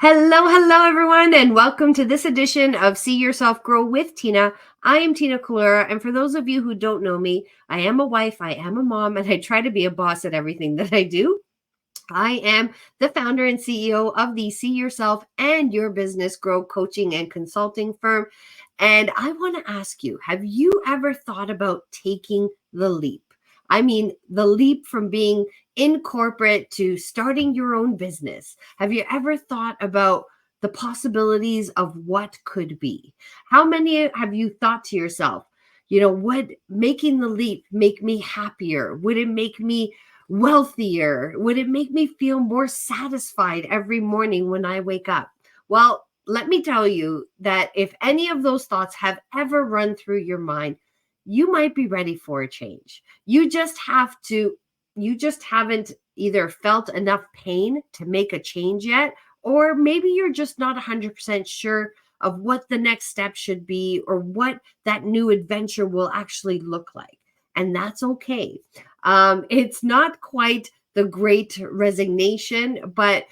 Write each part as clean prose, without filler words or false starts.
Hello, everyone, and welcome to this edition of See Yourself Grow with Tina. I am Tina Kalura, and for those of you who don't know me, I am a wife, I am a mom, and I try to be a boss at everything that I do. I am the founder and CEO of the See Yourself and Your Business Grow coaching and consulting firm. And I want to ask you, have you ever thought about taking the leap? I mean, the leap from being in corporate to starting your own business. Have you ever thought about the possibilities of what could be? How many have you thought to yourself, would making the leap make me happier? Would it make me wealthier? Would it make me feel more satisfied every morning when I wake up? Well, let me tell you that if any of those thoughts have ever run through your mind, you might be ready for a change. You just haven't either felt enough pain to make a change yet, or maybe you're just not 100% sure of what the next step should be or what that new adventure will actually look like. And that's okay. It's not quite the great resignation, but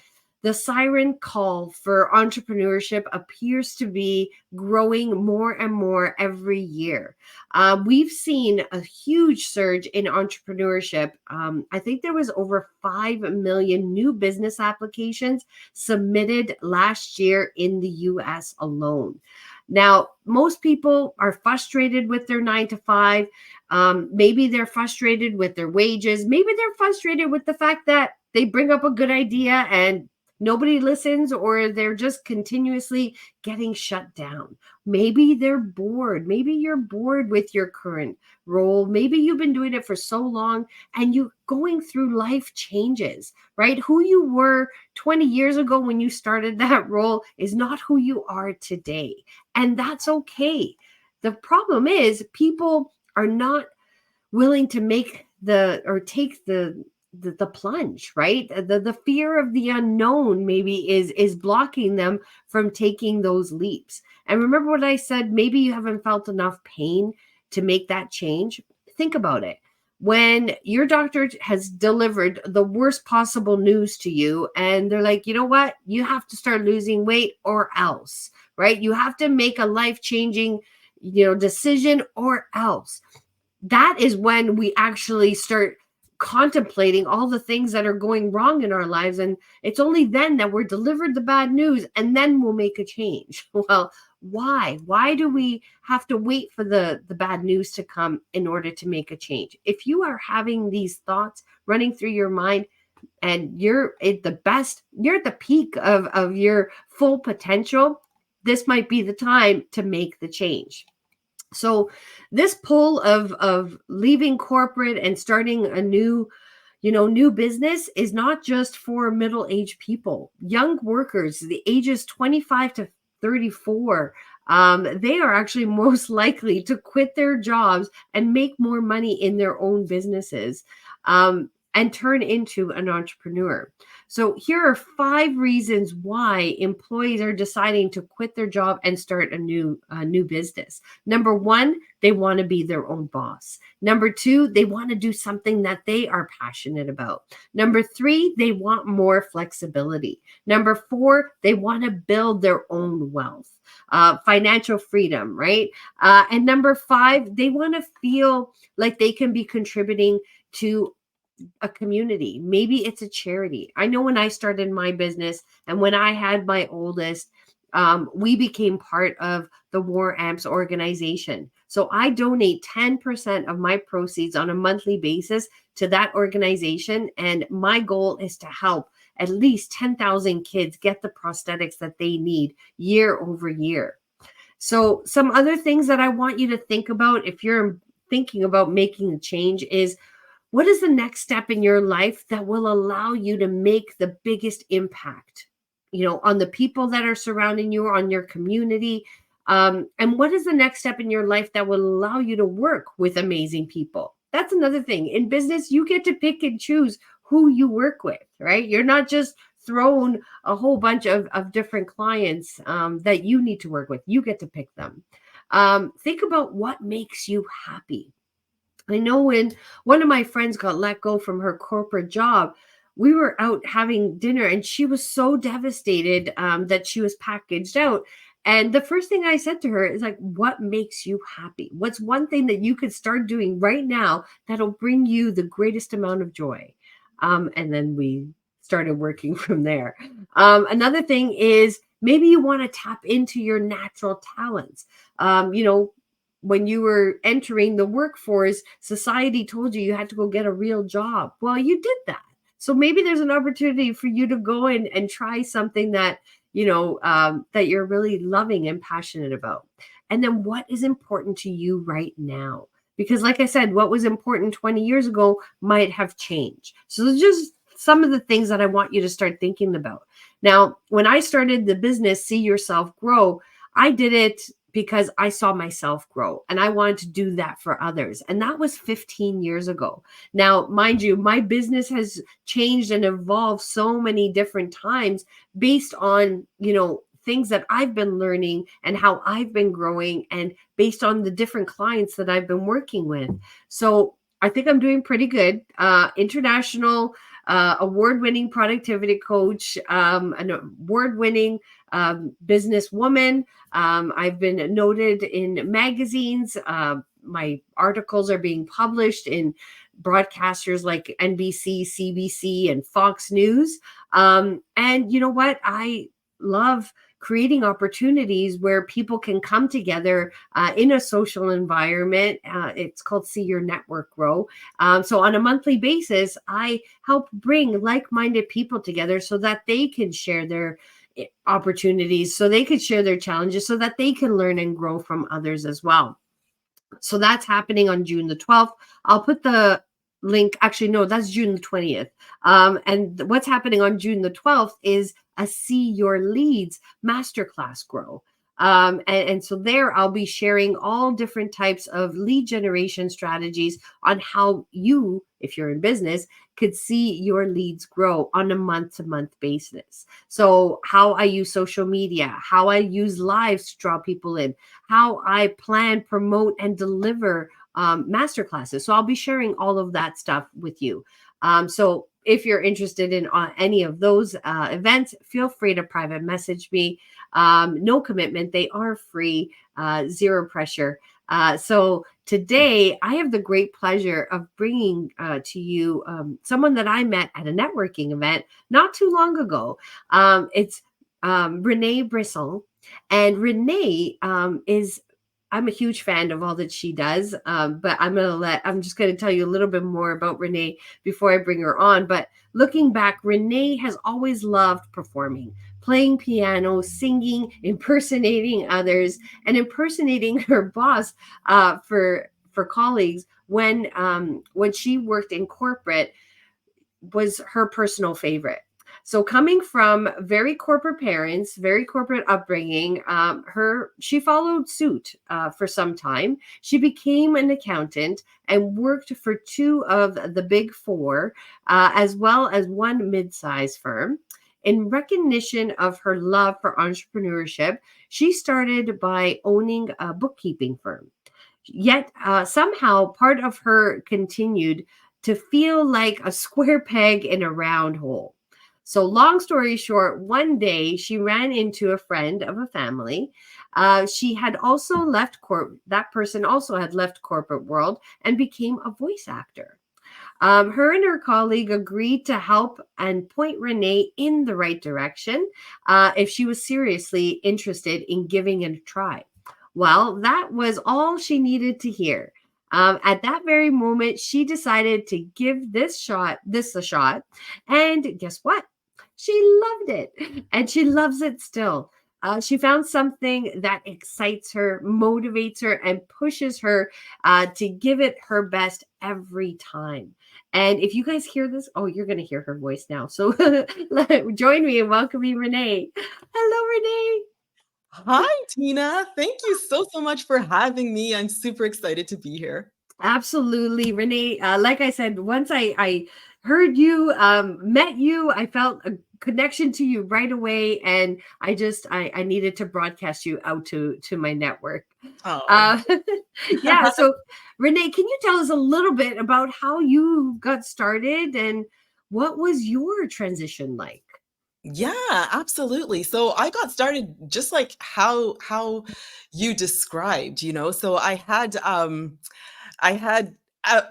the siren call for entrepreneurship appears to be growing more and more every year. We've seen a huge surge in entrepreneurship. I think there was over 5 million new business applications submitted last year in the US alone. Now, most people are frustrated with their 9 to 5. Maybe they're frustrated with their wages. Maybe they're frustrated with the fact that they bring up a good idea and nobody listens, or they're just continuously getting shut down. Maybe they're bored. Maybe you're bored with your current role. Maybe you've been doing it for so long and you going through life changes, right? Who you were 20 years ago when you started that role is not who you are today. And that's okay. The problem is people are not willing to take the plunge, right? The fear of the unknown maybe is blocking them from taking those leaps. And remember what I said, maybe you haven't felt enough pain to make that change. Think about it. When your doctor has delivered the worst possible news to you and they're like, you know what, you have to start losing weight or else, right? You have to make a life-changing, decision or else. That is when we actually start contemplating all the things that are going wrong in our lives. And it's only then that we're delivered the bad news and then we'll make a change. Well, why? Why do we have to wait for the bad news to come in order to make a change? If you are having these thoughts running through your mind and you're at the peak of your full potential, this might be the time to make the change. So this pull of leaving corporate and starting a new business is not just for middle-aged people. Young workers, the ages 25 to 34, they are actually most likely to quit their jobs and make more money in their own businesses, and turn into an entrepreneur. So here are 5 reasons why employees are deciding to quit their job and start a new business. Number 1, they want to be their own boss. Number 2, they want to do something that they are passionate about. Number 3, they want more flexibility. Number 4, they want to build their own wealth, financial freedom, right? And number 5, they want to feel like they can be contributing to a community. Maybe it's a charity. I know when I started my business and when I had my oldest, we became part of the War Amps organization. So I donate 10% of my proceeds on a monthly basis to that organization. And my goal is to help at least 10,000 kids get the prosthetics that they need year over year. So some other things that I want you to think about if you're thinking about making a change is, what is the next step in your life that will allow you to make the biggest impact, on the people that are surrounding you, on your community? And what is the next step in your life that will allow you to work with amazing people? That's another thing. In business, you get to pick and choose who you work with, right? You're not just thrown a whole bunch of different clients that you need to work with. You get to pick them. Think about what makes you happy. I know when one of my friends got let go from her corporate job, we were out having dinner, and she was so devastated that she was packaged out. And the first thing I said to her is like, what makes you happy? What's one thing that you could start doing right now that'll bring you the greatest amount of joy? And then we started working from there. Another thing is maybe you want to tap into your natural talents. You know, when you were entering the workforce, society told you had to go get a real job. Well, you did that. So maybe there's an opportunity for you to go in and try something that, that you're really loving and passionate about. And then what is important to you right now? Because, like I said, what was important 20 years ago might have changed. So there's just some of the things that I want you to start thinking about. Now, when I started the business, See Yourself Grow, I did it because I saw myself grow and I wanted to do that for others. And that was 15 years ago. Now, mind you, my business has changed and evolved so many different times based on, things that I've been learning and how I've been growing, and based on the different clients that I've been working with. So I think I'm doing pretty good. International award-winning productivity coach, an award-winning businesswoman. I've been noted in magazines. My articles are being published in broadcasters like NBC, CBC, and Fox News. And you know what? I love creating opportunities where people can come together in a social environment. It's called See Your Network Grow. So on a monthly basis, I help bring like-minded people together so that they can share their opportunities, so they could share their challenges, so that they can learn and grow from others as well. So that's happening on June the 12th. I'll put the link. Actually, no, that's June the 20th. And what's happening on June the 12th is a See Your Leads Masterclass Grow. And so there I'll be sharing all different types of lead generation strategies on how you, if you're in business, could see your leads grow on a month-to-month basis. So how I use social media, how I use lives to draw people in, how I plan, promote, and deliver masterclasses. So I'll be sharing all of that stuff with you. So if you're interested in any of those events, feel free to private message me. No commitment. They are free, zero pressure. So today I have the great pleasure of bringing to you someone that I met at a networking event not too long ago. It's Renee Besson. And Renee I'm a huge fan of all that she does, but I'm just going to tell you a little bit more about Renee before I bring her on. But looking back, Renee has always loved performing, playing piano, singing, impersonating others, and impersonating her boss for colleagues when she worked in corporate was her personal favorite. So coming from very corporate parents, very corporate upbringing, she followed suit for some time. She became an accountant and worked for two of the big four, as well as one mid-sized firm. In recognition of her love for entrepreneurship, she started by owning a bookkeeping firm. Yet somehow part of her continued to feel like a square peg in a round hole. So long story short, one day she ran into a friend of a family. She had also left that person also had left corporate world and became a voice actor. Her and her colleague agreed to help and point Renee in the right direction if she was seriously interested in giving it a try. Well, that was all she needed to hear. At that very moment, she decided to give this a shot. And guess what? She loved it, and she loves it still. She found something that excites her, motivates her, and pushes her to give it her best every time. And if you guys hear this, oh, you're going to hear her voice now. So join me in welcoming Renee. Hello, Renee. Hi, Tina. Thank you so much for having me. I'm super excited to be here. Absolutely, Renee. Like I said, once I heard you, met you, I felt a connection to you right away, and I needed to broadcast you out to my network. Oh. Yeah. So, Renee, can you tell us a little bit about how you got started and What was your transition like? Yeah, absolutely. So I got started just like how you described, So I had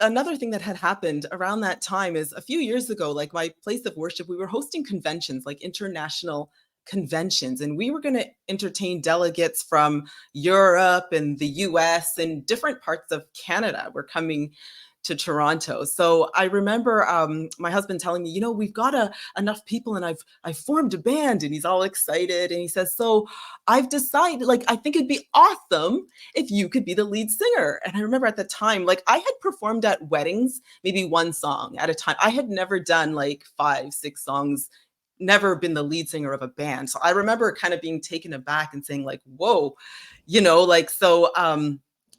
another thing that had happened around that time is a few years ago, like my place of worship, we were hosting conventions, like international conventions, and we were going to entertain delegates from Europe and the US and different parts of Canada were coming to Toronto. So I remember my husband telling me, we've got enough people, and I've formed a band, and he's all excited, and he says, so I've decided, like, I think it'd be awesome if you could be the lead singer. And I remember at the time, like, I had performed at weddings, maybe one song at a time. I had never done like 5, 6 songs, never been the lead singer of a band. So I remember kind of being taken aback and saying like, whoa,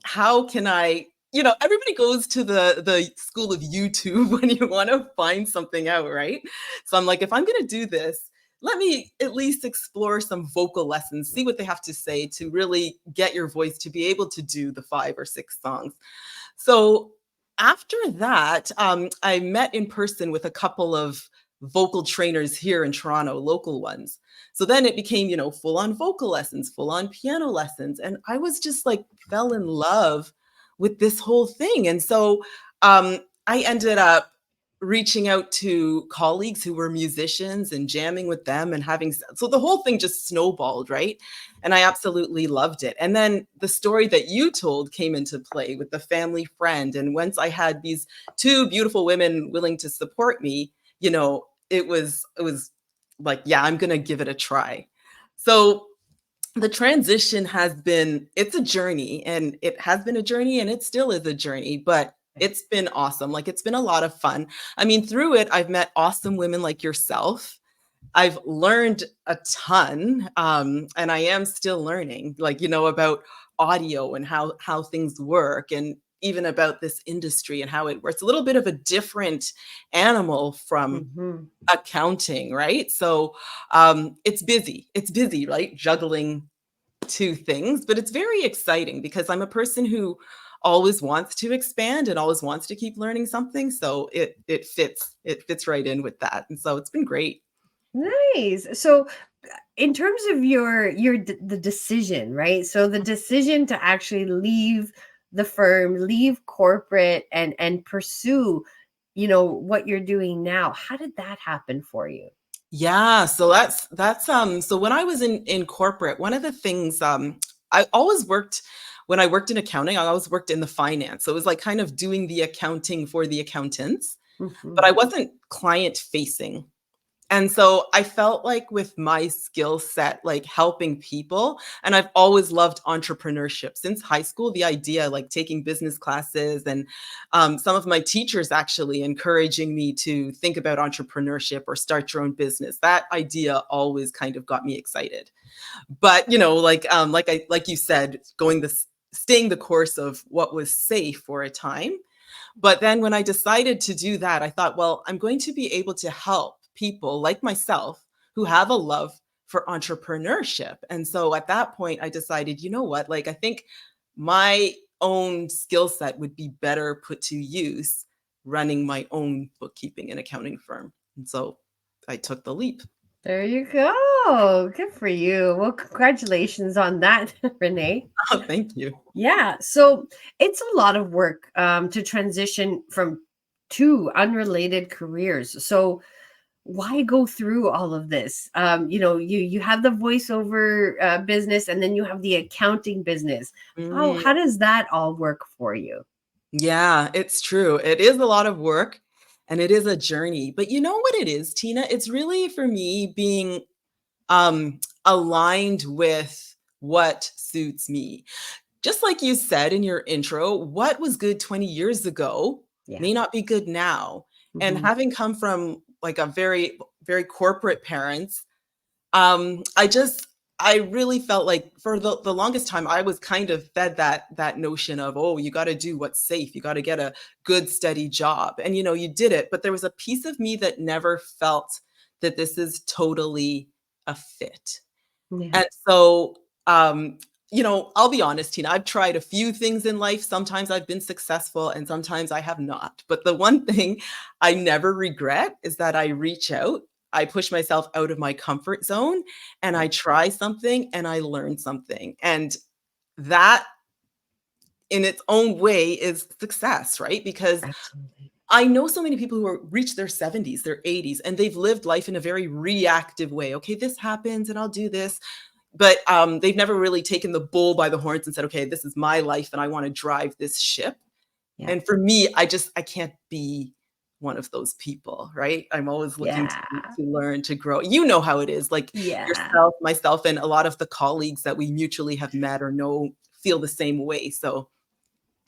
how can I, everybody goes to the school of YouTube when you want to find something out, right? So I'm like, if I'm going to do this, let me at least explore some vocal lessons, see what they have to say to really get your voice to be able to do the 5 or 6 songs. So after that, I met in person with a couple of vocal trainers here in Toronto, local ones. So then it became, full on vocal lessons, full on piano lessons. And I was just like, fell in love with this whole thing. And so I ended up reaching out to colleagues who were musicians and jamming with them and so the whole thing just snowballed, right? And I absolutely loved it. And then the story that you told came into play with the family friend. And once I had these 2 beautiful women willing to support me, it was like, yeah, I'm going to give it a try. So the transition it's a journey, and it has been a journey, and it still is a journey, but it's been awesome. Like, it's been a lot of fun. I mean, through it, I've met awesome women like yourself. I've learned a ton, and I am still learning, like, about audio and how things work, and even about this industry and how it works. A little bit of a different animal from Mm-hmm. accounting, right? So it's busy, right? Juggling 2 things, but it's very exciting because I'm a person who always wants to expand and always wants to keep learning something. So it fits right in with that. And so it's been great. Nice. So in terms of the decision, right? So the decision to actually leave the firm, leave corporate, and pursue, what you're doing now. How did that happen for you? Yeah, so that's so when I was in corporate, one of the things I always worked when I worked in accounting, I always worked in the finance. So it was like kind of doing the accounting for the accountants, Mm-hmm. but I wasn't client facing. And so I felt like with my skill set, like helping people, and I've always loved entrepreneurship since high school, the idea, like taking business classes, and some of my teachers actually encouraging me to think about entrepreneurship or start your own business. That idea always kind of got me excited. But, like you said, staying the course of what was safe for a time. But then when I decided to do that, I thought, well, I'm going to be able to help people like myself who have a love for entrepreneurship. And so at that point, I decided, you know what, like, I think my own skill set would be better put to use running my own bookkeeping and accounting firm. And so I took the leap. There you go. Good for you. Well, congratulations on that, Renee. Oh, thank you. Yeah. So it's a lot of work to transition from 2 unrelated careers. So why go through all of this? You have the voiceover business, and then you have the accounting business. How does that all work for you? Yeah, it's true. It is a lot of work, and it is a journey. But you know what it is, Tina? It's really for me being aligned with what suits me. Just like you said in your intro, what was good 20 years ago Yeah. may not be good now. And Hmm. having come from like a very, very corporate parents, I really felt like for the longest time I was kind of fed that notion of, oh, you got to do what's safe, you got to get a good steady job, and you did it, but there was a piece of me that never felt that this is totally a fit. Yeah. And so, um, I'll be honest, Tina, I've tried a few things in life. Sometimes I've been successful and sometimes I have not. But the one thing I never regret is that I reach out, I push myself out of my comfort zone, and I try something and I learn something. And that in its own way is success, right? Because Absolutely. I know so many people who are reach their 70s, their 80s, and they've lived life in a very reactive way. Okay, this happens and I'll do this. But they've never really taken the bull by the horns and said, okay, this is my life and I want to drive this ship. Yeah. And for me, I can't be one of those people, right? I'm always looking Yeah. to learn, to grow. You know how it is, like Yeah. yourself, myself, and a lot of the colleagues that we mutually have met or know feel the same way. So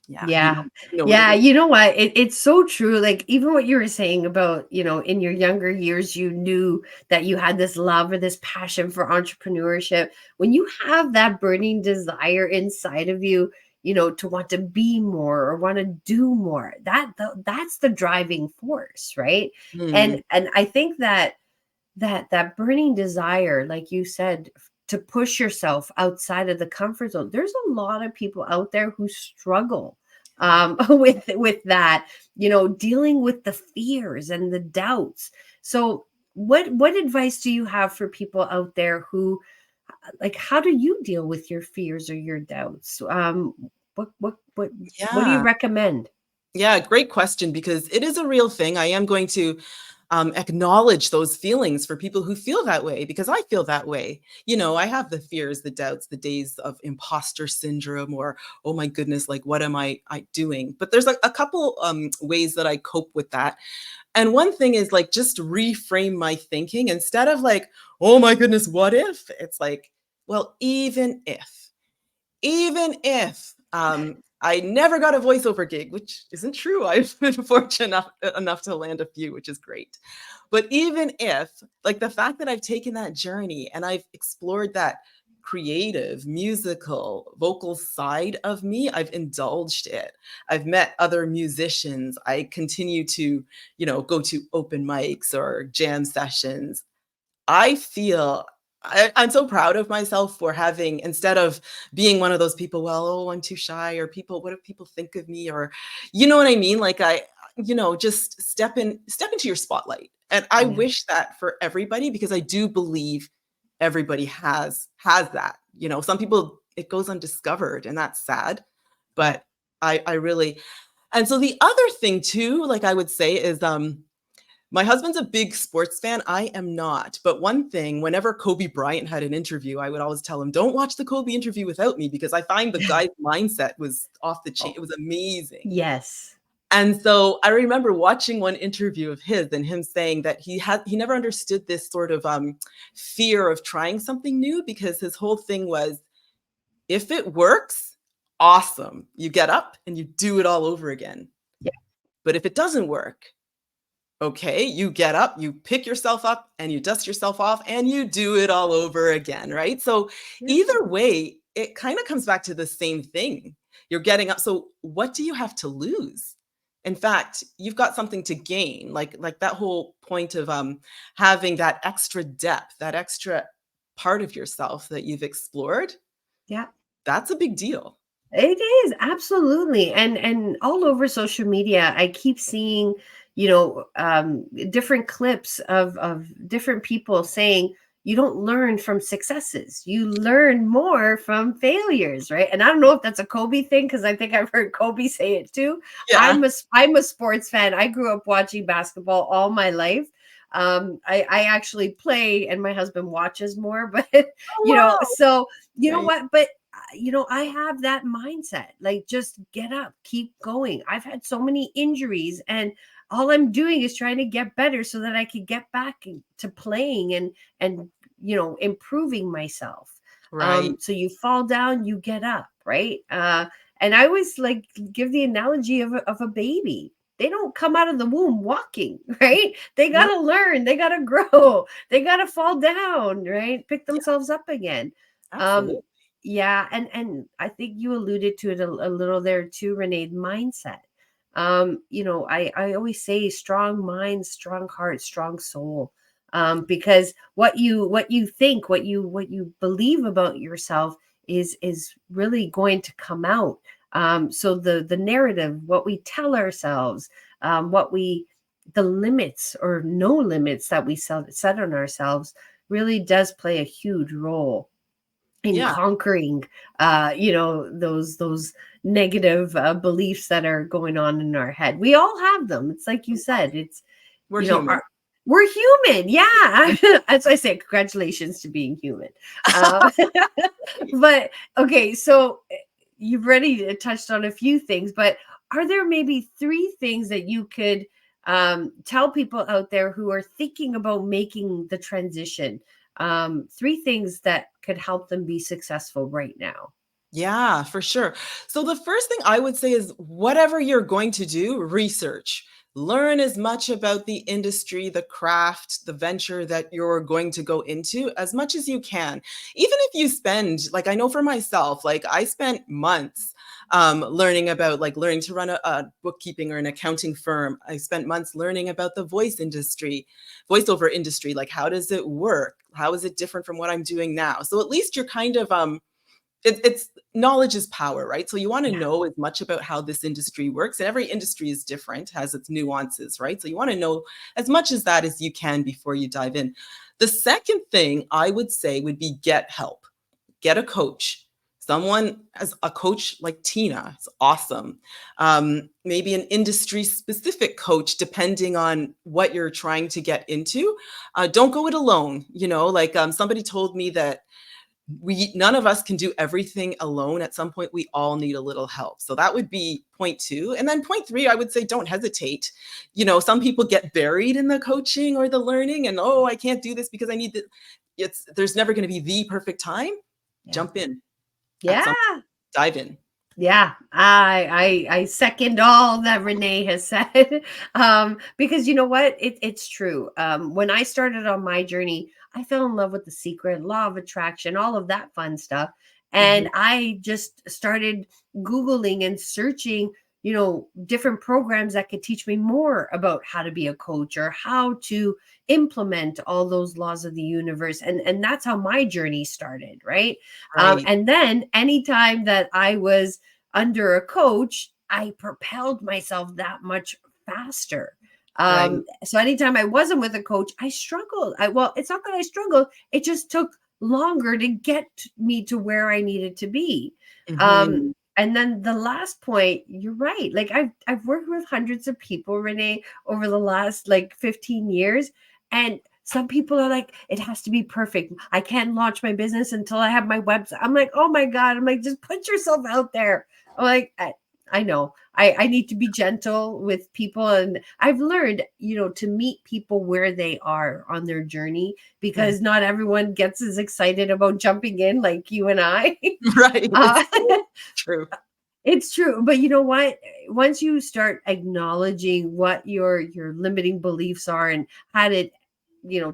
yeah, Yeah. you know what it Yeah. is. You know what? It's so true. Like, even what you were saying about, in your younger years, you knew that you had this love or this passion for entrepreneurship. When you have that burning desire inside of you, to want to be more or want to do more, that's the driving force, right? Mm, And I think that burning desire, like you said, to push yourself outside of the comfort zone. There's a lot of people out there who struggle with that, dealing with the fears and the doubts. So what advice do you have for people out there who, like, how do you deal with your fears or your doubts? What do you yeah. recommend? Yeah, great question, because it is a real thing. I am going to acknowledge those feelings for people who feel that way, because I feel that way. I have the fears, the doubts, the days of imposter syndrome, or, oh my goodness, like, what am I doing? But there's a couple ways that I cope with that. And one thing is, like, just reframe my thinking. Instead of like, oh my goodness, what if? It's like, well, even if I never got a voiceover gig, which isn't true. I've been fortunate enough to land a few, which is great. But even if, like, the fact that I've taken that journey and I've explored that creative, musical, vocal side of me, I've indulged it. I've met other musicians. I continue to, go to open mics or jam sessions. I feel I'm so proud of myself for having, instead of being one of those people, well, oh, I'm too shy, or people, what if people think of me? Or, you know what I mean? Like, just step into your spotlight. And I Yeah. wish that for everybody, because I do believe everybody has that. Some people, it goes undiscovered, and that's sad. Yeah. But I really, and so the other thing too, like, I would say is, my husband's a big sports fan. I am not. But one thing, whenever Kobe Bryant had an interview, I would always tell him, don't watch the Kobe interview without me, because I find the guy's mindset was off the chain. Oh, It was amazing. yes. And so I remember watching one interview of his and him saying that he never understood this sort of fear of trying something new, because his whole thing was, if it works, awesome. You get up and you do it all over again. Yeah. But if it doesn't work, okay, you get up, you pick yourself up, and you dust yourself off, and you do it all over again, right? So Yeah. either way, it kind of comes back to the same thing. You're getting up. So what do you have to lose? In fact, you've got something to gain. Like that whole point of having that extra depth, that extra part of yourself that you've explored. Yeah. That's a big deal. It is, absolutely. And all over social media, I keep seeing, different clips of different people saying you don't learn from successes. You learn more from failures, right? And I don't know if that's a Kobe thing, because I think I've heard Kobe say it too. Yeah. I'm a sports fan. I grew up watching basketball all my life. I actually play, and my husband watches more, but Oh, wow. so you know Right. what? But I have that mindset, like, just get up, keep going. I've had so many injuries, and all I'm doing is trying to get better so that I can get back to playing and improving myself. Right. So you fall down, you get up, right? And I always, like, give the analogy of a baby. They don't come out of the womb walking, right? They got No, to learn, they got to grow, they got to fall down, right? Pick yeah, themselves up again. absolutely. Um, yeah, and I think you alluded to it a little there too, Renee. Mindset. I always say strong mind, strong heart, strong soul. Because what you think, what you believe about yourself is really going to come out. So the narrative, what we tell ourselves, the limits or no limits that we set on ourselves really does play a huge role in Yeah, conquering those negative beliefs that are going on in our head. We all have them. It's like you said, it's we're you know human. we're human. Yeah. As I say, congratulations to being human. uh, but okay, so you've already touched on a few things, but are there maybe three things that you could tell people out there who are thinking about making the transition? Three things that could help them be successful right now. Yeah, for sure. So the first thing I would say is whatever you're going to do, research. Learn as much about the industry, the craft, the venture that you're going to go into as much as you can. Even if you spend, like I know for myself, like I spent months learning about like learning to run a bookkeeping or an accounting firm. I spent months learning about the voiceover industry, like how does it work? How is it different from what I'm doing now? So at least you're kind of it's knowledge is power, right? So you want to Yeah. know as much about how this industry works, and every industry is different, has its nuances, right? So you want to know as much as that as you can before you dive in. The second thing I would say would be get help, get a coach. Someone as a coach like Tina, it's awesome. Maybe an industry specific coach, depending on what you're trying to get into. Don't go it alone. Like somebody told me that none of us can do everything alone. At some point we all need a little help. So that would be point 2. And then point 3, I would say don't hesitate. Some people get buried in the coaching or the learning and I can't do this because I need there's never going to be the perfect time. Yeah. Jump in at Yeah. some dive in. Yeah, I second all that Renee has said. Because you know what? It's true. When I started on my journey, I fell in love with The Secret, law of attraction, all of that fun stuff. Mhm. And I just started Googling and searching, different programs that could teach me more about how to be a coach or how to implement all those laws of the universe. And that's how my journey started, right? Right. And then anytime that I was under a coach, I propelled myself that much faster. Right. So anytime I wasn't with a coach, I struggled. Well, it's not that I struggled, it just took longer to get me to where I needed to be. Mhm. And then the last point, you're right. Like I've worked with hundreds of people, Renee, over the last like 15 years. And some people are like, it has to be perfect. I can't launch my business until I have my website. I'm like, oh my God. I'm like, just put yourself out there. I'm like, I know I need to be gentle with people. And I've learned, to meet people where they are on their journey, Mhm. because not everyone gets as excited about jumping in like you and I. Right. uh, It's so true. it's true. But you know what? Once you start acknowledging what your limiting beliefs are and how to,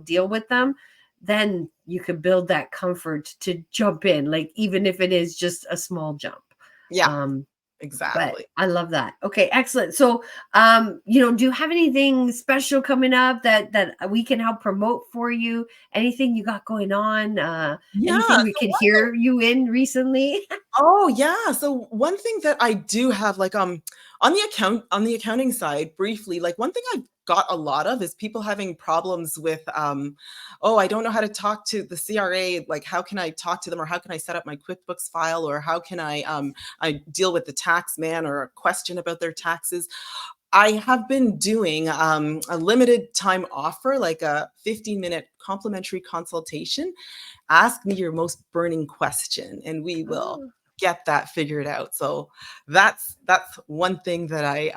deal with them, then you can build that comfort to jump in, like even if it is just a small jump. Yeah, Um, but exactly. I love that. Okay, excellent. So, do you have anything special coming up that we can help promote for you? Anything you got going on? Yeah. Anything we So could hear you in recently? Oh, yeah. So one thing that I do have, like, on the accounting side, briefly, like one thing I've got a lot of is people having problems with, oh, I don't know how to talk to the CRA. Like, how can I talk to them, or how can I set up my QuickBooks file, or how can I deal with the tax man or a question about their taxes. I have been doing a limited time offer, like a 15-minute complimentary consultation. Ask me your most burning question and we will Oh, get that figured out. So that's one thing that I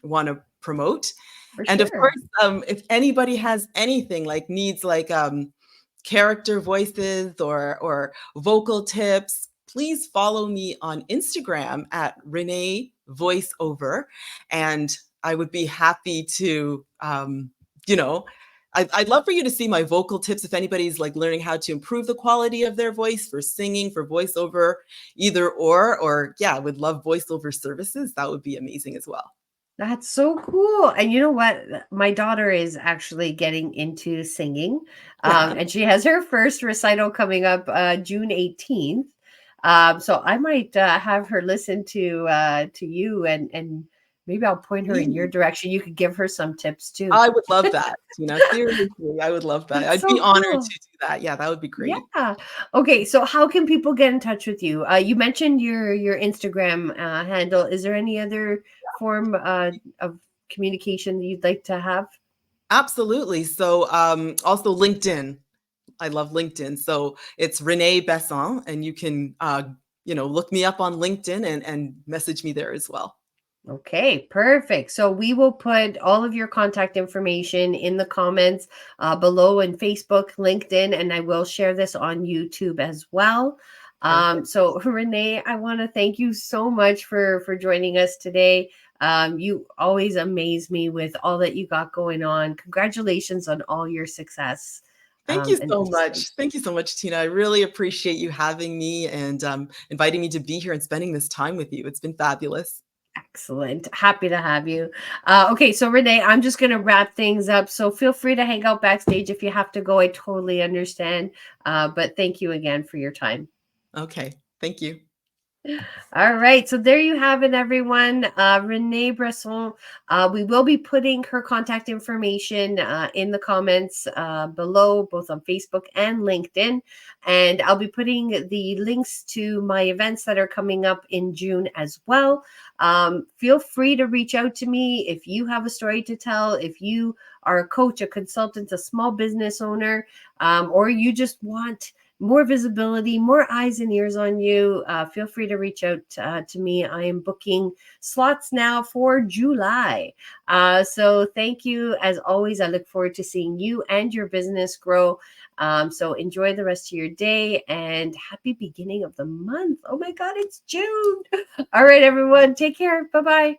want to promote. for And of course, sure. if anybody has anything like needs like character voices or vocal tips, please follow me on Instagram at Renee Voiceover, and I would be happy to you know I'd love for you to see my vocal tips if anybody's like learning how to improve the quality of their voice for singing, for voiceover, either or yeah, would love voiceover services. That would be amazing as well. That's so cool. And you know what? My daughter is actually getting into singing. Yeah. And she has her first recital coming up June 18th. So I might have her listen to you, and maybe I'll point her in your Please. direction. You could give her some tips too. I would love that, Tina. Seriously, I would love that. That's I'd be so honored cool. to do that. Yeah, that would be great. Yeah. Okay. So how can people get in touch with you? You mentioned your Instagram handle. Is there any other form of communication that you'd like to have? Absolutely. So, also LinkedIn. I love LinkedIn. So it's Renee Besson, and you can, look me up on LinkedIn and message me there as well. Okay, perfect. So we will put all of your contact information in the comments below in Facebook, LinkedIn, and I will share this on YouTube as well. Perfect. So Renee, I want to thank you so much for joining us today. You always amaze me with all that you got going on. Congratulations on all your success. Thank you And so just much. Thank you so much, Tina. I really appreciate you having me and inviting me to be here and spending this time with you. It's been fabulous. excellent. Happy to have you. Okay, so Renee, I'm just going to wrap things up. So feel free to hang out backstage if you have to go. I totally understand. But thank you again for your time. Okay. Thank you. All right, so there you have it, everyone. Renee Besson. We will be putting her contact information in the comments below, both on Facebook and LinkedIn. And I'll be putting the links to my events that are coming up in June as well. Feel free to reach out to me if you have a story to tell, if you are a coach, a consultant, a small business owner, or you just want more visibility, more eyes and ears on you, feel free to reach out to me. I am booking slots now for July. So thank you. As always, I look forward to seeing you and your business grow. So enjoy the rest of your day and happy beginning of the month. Oh my God, it's June. All right, everyone. Take care. Bye bye.